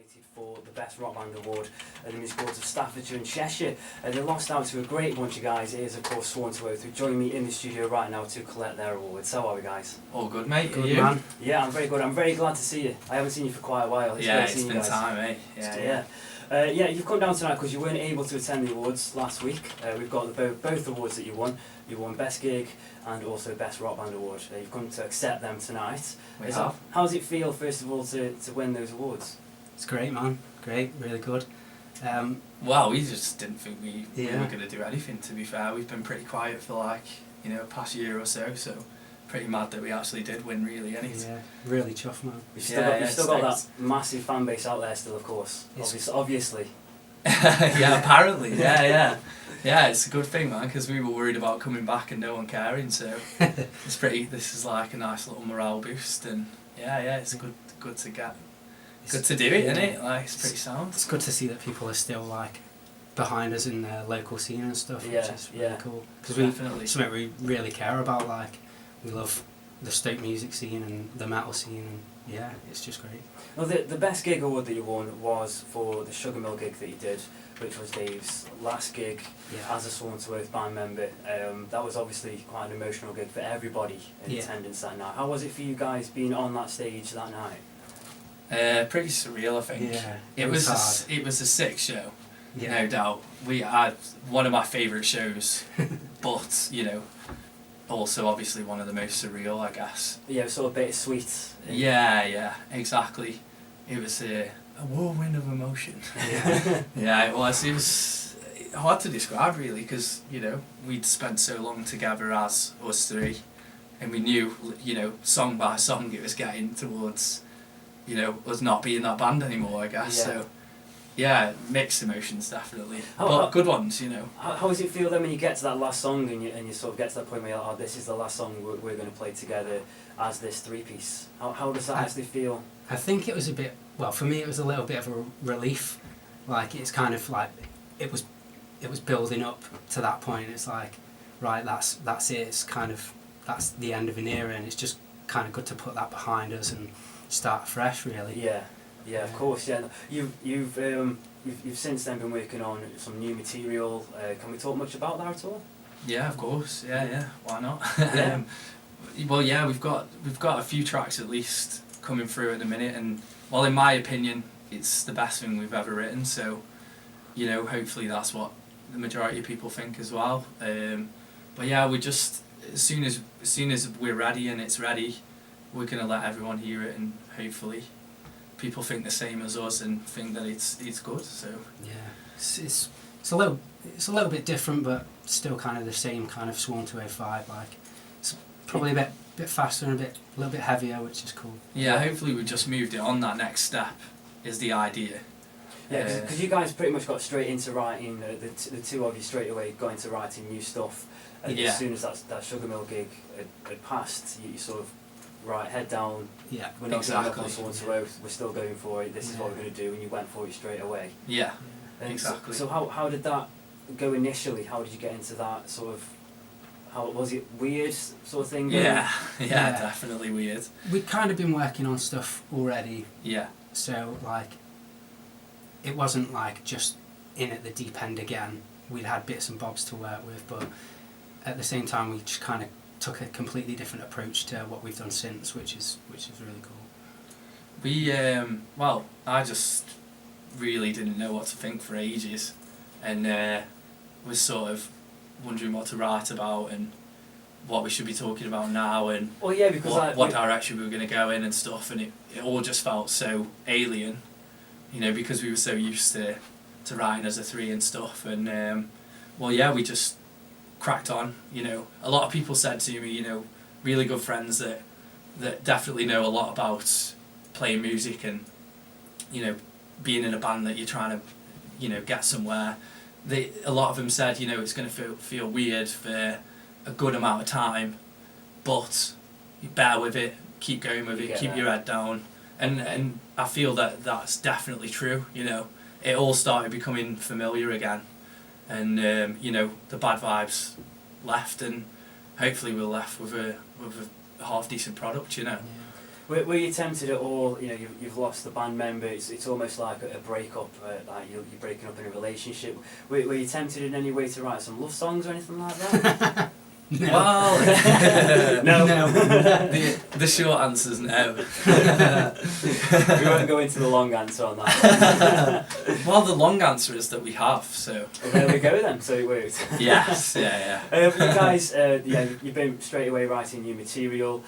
nominated for the Best Rock Band Award at the Music Awards of Staffordshire and Cheshire. They lost out to a great bunch of guys. It is, of course, Sworn to Oath, who join me in the studio right now to collect their awards. How are we, guys? All good, mate. Good, you? man. Yeah, I'm very good. I'm very glad to see you. I haven't seen you for quite a while. It's great seeing you guys. Time, eh? Yeah, you've come down tonight because you weren't able to attend the awards last week. We've got both awards that you won. You won Best Gig and also Best Rock Band Award. You've come to accept them tonight. How does it feel, first of all, to win those awards? It's great, man. Great, really good. Well, we just didn't think we Yeah. were going to do anything, to be fair. We've been pretty quiet for past year or so pretty mad that we actually did win, really, Yeah, really chuffed, man. You've still got that massive fan base out there still, of course. Obviously. Yeah, apparently, yeah. Yeah, it's a good thing, man, because we were worried about coming back and no one caring, so this is like a nice little morale boost, and yeah, it's good to get. Good to do it, isn't it? Like, it's pretty sound. It's good to see that people are still like behind us in the local scene and stuff, which is really cool. Because it's something we really care about. Like, we love the Stoke music scene and the metal scene, and yeah, it's just great. Well, the Best Gig Award that you won was for the Sugar Mill gig that you did, which was Dave's last gig as a Sworn to Oath band member. That was obviously quite an emotional gig for everybody in attendance that night. How was it for you guys being on that stage that night? Pretty surreal, I think. Yeah, it was a sick show, no doubt. We had one of my favourite shows, but also obviously one of the most surreal, I guess. Yeah, sort of bittersweet. Yeah, exactly. It was a whirlwind of emotion. Yeah, it was. It was hard to describe, really, because we'd spent so long together as us three, and we knew, song by song, it was getting towards us not being that band anymore, I guess. So, yeah, mixed emotions, definitely. But good ones, How does it feel then when you get to that last song and you sort of get to that point where you're like, oh, this is the last song we're going to play together as this three-piece? How does that actually feel? I think it was a bit, well, for me it was a little bit of a relief. Like, it's kind of like, it was building up to that point. It's like, right, that's it. It's kind of, that's the end of an era, and it's just kind of good to put that behind us and start fresh, really. Yeah, of course. Yeah, you've since then been working on some new material. Can we talk much about that at all? Yeah, of course. Yeah. Why not? Yeah. Well, yeah, we've got a few tracks at least coming through at the minute, and well, in my opinion, it's the best thing we've ever written. So, hopefully that's what the majority of people think as well. But yeah, we just as soon as we're ready and it's ready, we're gonna let everyone hear it, and hopefully people think the same as us and think that it's good. So yeah, it's a little bit different, but still kind of the same kind of Sworn to Oath vibe. Like, it's probably a bit faster and a little bit heavier, which is cool. Yeah, hopefully we just moved it on. That next step is the idea. Yeah, because you guys pretty much got straight into writing. The two of you straight away got into writing new stuff. And as soon as that Sugar Mill gig had passed, you sort of, right, head down. Yeah, we're not going up on Sworn to Oath. We're still going for it. This is what we're going to do, and you went for it straight away. Yeah, and exactly. So how did that go initially? How did you get into that sort of? How was it? Weird sort of thing? Yeah, definitely weird. We'd kind of been working on stuff already. Yeah. So like, it wasn't like just in at the deep end again. We'd had bits and bobs to work with, but at the same time, we just kind of took a completely different approach to what we've done since, which is really cool. We I just really didn't know what to think for ages, and was sort of wondering what to write about and what we should be talking about now, and because what direction we were going to go in and stuff, and it all just felt so alien, because we were so used to writing as a three and stuff, and we just cracked on. A lot of people said to me, really good friends that definitely know a lot about playing music and being in a band that you're trying to get somewhere. A lot of them said it's going to feel weird for a good amount of time, but you bear with it, keep going with it, keep your head down, and I feel that that's definitely true. It all started becoming familiar again. And the bad vibes left, and hopefully we're left with a half decent product. Yeah. Were you tempted at all? You know, you've lost the band member. It's almost like a breakup, like you're breaking up in a relationship. Were you tempted in any way to write some love songs or anything like that? No. Well, No. the short answer is no. We won't go into the long answer on that. Well, the long answer is that we have. So Well, there we go then. So it worked. yes, yeah. You guys, you've been straight away writing new material,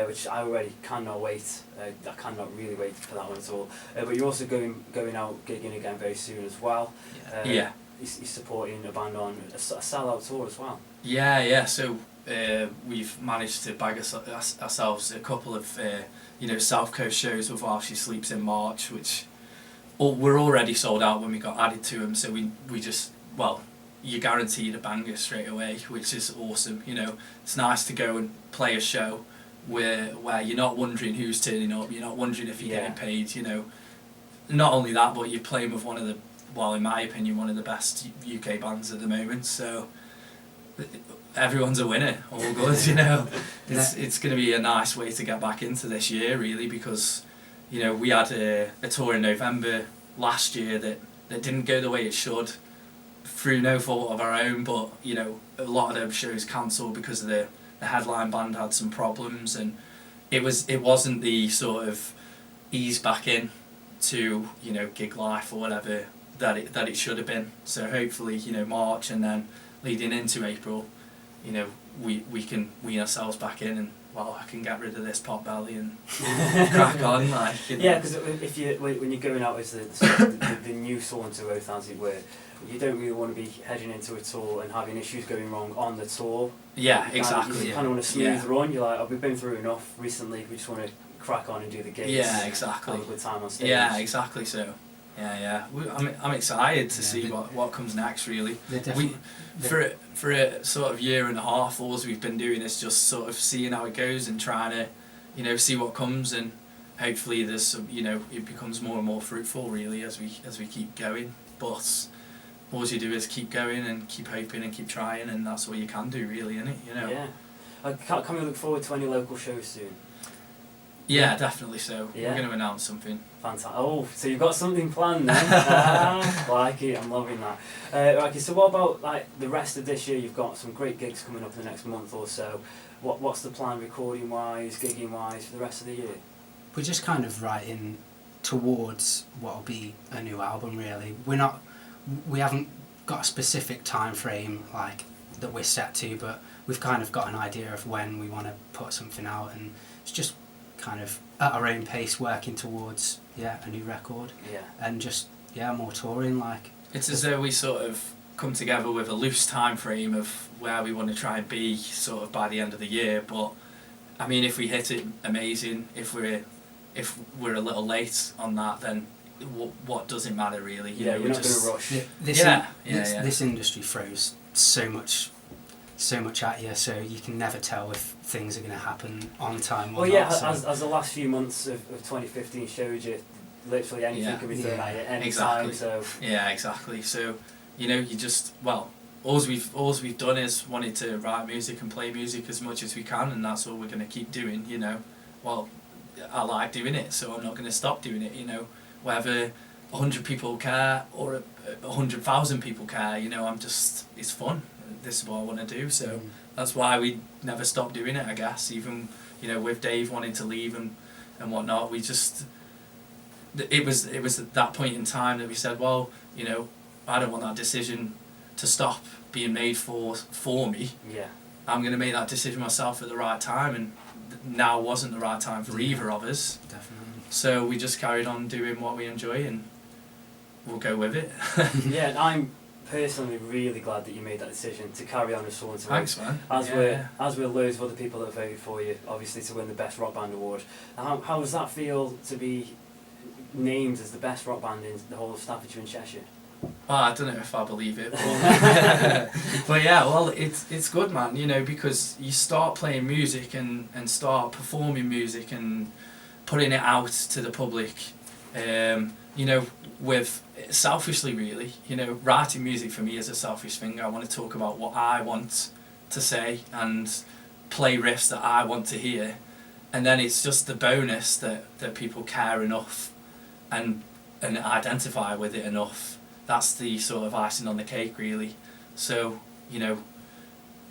which I already cannot wait. I cannot really wait for that one at all. But you're also going out gigging again very soon as well. Yeah. You're supporting a band on a sellout tour as well. Yeah. So we've managed to bag ourselves a couple of South Coast shows with While She Sleeps in March, which were already sold out when we got added to them. So we just you're guaranteed a banger straight away, which is awesome. You know, it's nice to go and play a show where you're not wondering who's turning up, you're not wondering if you're getting paid. You know, not only that, but you're playing with one of the, in my opinion, one of the best UK bands at the moment. So everyone's a winner, all good. You know, it's going to be a nice way to get back into this year, really, because we had a tour in November last year that didn't go the way it should, through no fault of our own. But a lot of those shows cancelled because of the headline band had some problems, and it wasn't the sort of ease back in to gig life or whatever that it should have been. So hopefully March and then leading into April, we can wean ourselves back in, and I can get rid of this pot belly and crack on. Yeah, because when you're going out as the new Saunter Oath, as it were, you don't really want to be heading into a tour and having issues going wrong on the tour. Yeah, exactly. You kind of want a smooth run. You're like, we've been through enough recently. We just want to crack on and do the gigs. Yeah, exactly. Have a good time on stage. Yeah, exactly. So. Yeah. I'm excited to see what comes next. Really, for a sort of year and a half, all we've been doing is just sort of seeing how it goes and trying to, see what comes, and hopefully there's some, it becomes more and more fruitful really as we keep going. But all you do is keep going and keep hoping and keep trying, and that's all you can do, really, isn't it? Yeah. Can we look forward to any local shows soon? Yeah, definitely so. Yeah. We're going to announce something. Fantastic. Oh, so you've got something planned then? Like it, I'm loving that. Okay, so what about the rest of this year? You've got some great gigs coming up in the next month or so. What's the plan recording wise, gigging wise for the rest of the year? We're just kind of writing towards what'll be a new album, really. We haven't got a specific time frame that we're set to, but we've kind of got an idea of when we want to put something out, and it's just kind of at our own pace working towards a new record, and just more touring. It's as though we sort of come together with a loose time frame of where we want to try and be sort of by the end of the year. But I mean, if we hit it, amazing. If we're a little late on that, then what does it matter really? You're not going to rush. This industry throws so much at you, so you can never tell if things are going to happen on time or not. As the last few months of 2015 showed you, literally anything can be thrown at you at any time. So yeah, exactly. So you just all we've done is wanted to write music and play music as much as we can, and that's all we're going to keep doing. I like doing it, so I'm not going to stop doing it. Whether 100 people care or 100,000 people care, it's fun. This is what I want to do, so that's why we never stopped doing it, I guess. Even with Dave wanting to leave and whatnot, we just it was at that point in time that we said, I don't want that decision to stop being made for me. Yeah, I'm going to make that decision myself at the right time, and now wasn't the right time for either of us. Definitely. So we just carried on doing what we enjoy, and we'll go with it. Yeah, and I'm personally really glad that you made that decision to carry on as Saunter. Thanks, man. As we're loads of other people that voted for you, obviously, to win the Best Rock Band award. How does that feel to be named as the best rock band in the whole of Staffordshire and Cheshire? Well, I don't know if I believe it, but yeah, it's good, man. Because you start playing music and start performing music and putting it out to the public. With selfishly, really, writing music for me is a selfish thing. I want to talk about what I want to say and play riffs that I want to hear, and then it's just the bonus that people care enough and identify with it enough. That's the sort of icing on the cake, really. So, you know,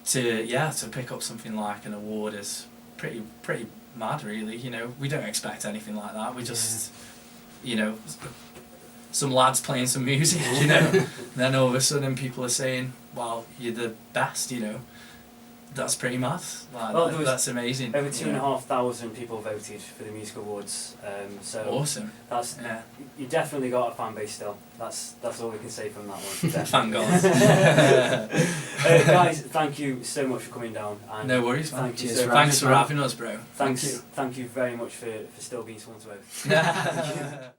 to pick up something like an award is pretty mad, really. You know, we don't expect anything like that. We just, you know, some lads playing some music, you know, then all of a sudden people are saying, "Wow, you're the best," you know. That's pretty mad. Like, well, that's amazing. Over 2,500 people voted for the music awards. So awesome. That's you definitely got a fan base still. That's all we can say from that one. Thank God. Guys, thank you so much for coming down. And no worries, man. Thank you Cheers, so thanks much. for having us, bro. Thank you very much for still being someone to oath.